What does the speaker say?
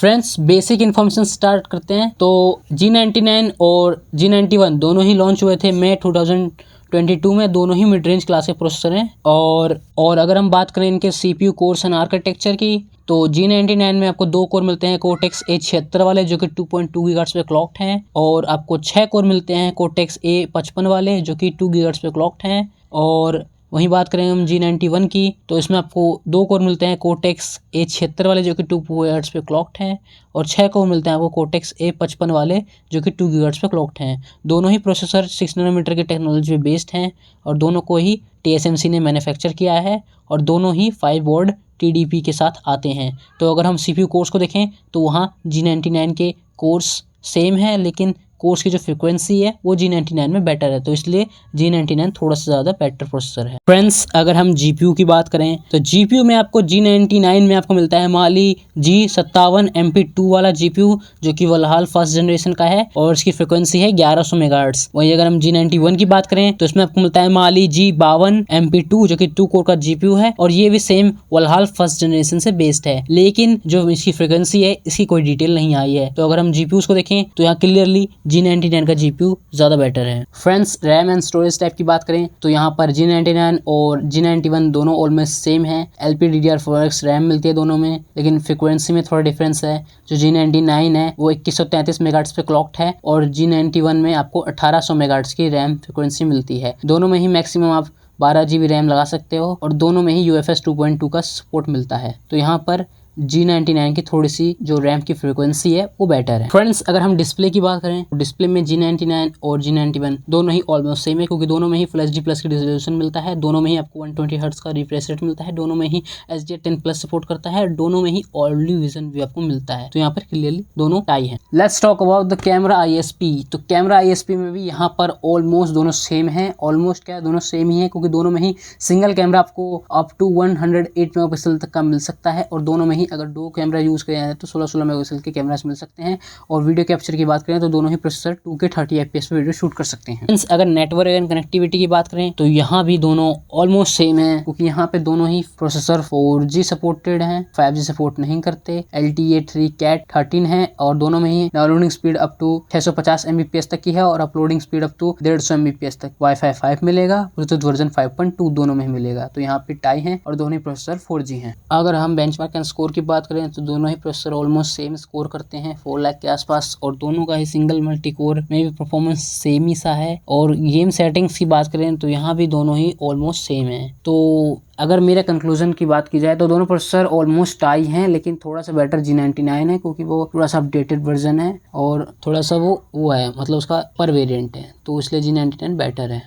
Friends basic information start करते हैं। तो G99 और G91 दोनों ही लॉन्च हुए थे मई 2022 में। दोनों ही मिड रेंज क्लास के प्रोसेसर हैं। और अगर हम बात करें इनके CPU कोर्स एंड आर्किटेक्चर की, तो G99 में आपको 2 कोर मिलते हैं Cortex A76 वाले जो कि 2.2 गीगाहर्ट्ज पे क्लॉक्ड हैं, और आपको 6 कोर मिलते हैं Cortex A55 वाले जो कि 2 गीगाहर्ट्ज पे क्लॉक्ड हैं। और वहीं बात करें हम G91 की, तो इसमें आपको 2 कोर मिलते हैं Cortex A76 वाले जो कि 2 गीगाहर्ट्ज पे क्लॉक्ड हैं, और 6 कोर मिलते हैं आपको Cortex A55 वाले जो कि 2 गीगाहर्ट्ज पे क्लॉक्ड हैं। दोनों ही प्रोसेसर 6 नैनोमीटर की टेक्नोलॉजी पे बेस्ड हैं, और दोनों को ही TSMC ने मैन्युफैक्चर किया है, और दोनों ही 5 बोर्ड TDP के साथ आते हैं। तो अगर हम CPU कोर्स को देखें तो वहाँ G99 के कोर्स सेम है, लेकिन कोर्स की जो फ्रीक्वेंसी है वो G99 में बेटर है, तो इसलिए G99 थोड़ा सा ज़्यादा बेटर प्रोसेसर है। फ्रेंड्स अगर हम GPU की बात करें तो GPU में आपको G99 में आपको मिलता है Mali G57 MP2 वाला GPU जो कि वलहाल फर्स्ट जनरेशन का है, और इसकी फ्रीक्वेंसी है 1100 मेगाहर्ट्ज। वहीं अगर हम G91 की बात करें तो इसमें आपको मिलता है Mali G52 MP2 जो कि 2 कोर का GPU है, और ये भी सेम वलहाल फर्स्ट जनरेशन से बेस्ड है, लेकिन जो इसकी फ्रीक्वेंसी है इसकी कोई डिटेल नहीं आई है। तो अगर हम GPUs को देखें तो यहाँ क्लियरली G99 का GPU ज़्यादा बेटर है। Friends RAM and storage type की बात करें तो यहाँ पर G99 और G91 दोनों ऑलमोस्ट सेम है। LPDDR4X रैम मिलती है दोनों में, लेकिन फ्रीक्वेंसी में थोड़ा डिफरेंस है। जो G99 है वो 2133 मेगाहर्ट्ज पे क्लॉक्ड है, और G91 में आपको 1800 मेगाहर्ट्ज की रैम फ्रीक्वेंसी मिलती है। दोनों में ही मैक्सिमम आप 12 GB रैम लगा सकते हो, और दोनों में ही UFS 2.2 का सपोर्ट मिलता है। तो यहाँ पर G99 की थोड़ी सी जो रैम की फ्रीक्वेंसी है वो बेटर है। फ्रेंड्स अगर हम डिस्प्ले की बात करें तो डिस्प्ले में G99 और G91 दोनों ही ऑलमोस्ट सेम है, क्योंकि दोनों में ही Full HD प्लस की रेजोल्यूशन मिलता है, दोनों में ही आपको 120 हर्ट्ज का रिफ्रेश रेट मिलता है, दोनों में ही SDR10 प्लस सपोर्ट करता है, दोनों में ही ऑडियो विजन भी आपको मिलता है। तो यहाँ पर क्लियरली दोनों टाई है। Let's talk about the camera ISP। तो कैमरा ISP में भी यहाँ पर ऑलमोस्ट दोनों सेम है। ऑलमोस्ट क्या दोनों सेम ही है, क्योंकि दोनों में ही सिंगल कैमरा आपको अप टू 108 मेगापिक्सल तक का मिल सकता है, और दोनों में ही अगर 2 कैमरा यूज किया जाए तो 16 मेगापिक्सल के कैमरास मिल सकते हैं। और वीडियो कैप्चर की बात करें तो दोनों ही प्रोसेसर 2K 30 FPS पे वीडियो शूट कर सकते हैं। अगर नेटवर्क एंड कनेक्टिविटी की बात करें तो यहाँ भी दोनों ऑलमोस्ट सेम है, क्योंकि यहाँ पे दोनों ही प्रोसेसर 4G सपोर्टेड हैं, 5G सपोर्ट नहीं करते। LTE 3 Cat 13 है, और दोनों में ही downloading speed up to 650 Mbps तक की है, और uploading speed up to 150 Mbps तक। Wi-Fi 5 मिलेगा, ब्लूटूथ वर्जन 5.2 दोनों में मिलेगा। तो यहाँ पे टाई है, और दोनों ही प्रोसेसर 4G हैं। अगर हम बेंचमार्क एंड स्कोर की बात करें तो दोनों ही प्रोसेसर ऑलमोस्ट सेम स्कोर करते हैं 4 लाख के आसपास, और दोनों का ही सिंगल मल्टी कोर में भी परफॉर्मेंस सेम ही सा है। और गेम सेटिंग्स की बात करें तो यहाँ भी दोनों ही ऑलमोस्ट सेम है। तो अगर मेरे कंक्लूजन की बात की जाए तो दोनों प्रोसेसर ऑलमोस्ट टाई हैं, लेकिन थोड़ा सा बेटर G99 है, क्योंकि वो थोड़ा सा अपडेटेड वर्जन है, और थोड़ा सा वो है मतलब उसका पर वेरिएंट है, तो इसलिए G99 बेटर है।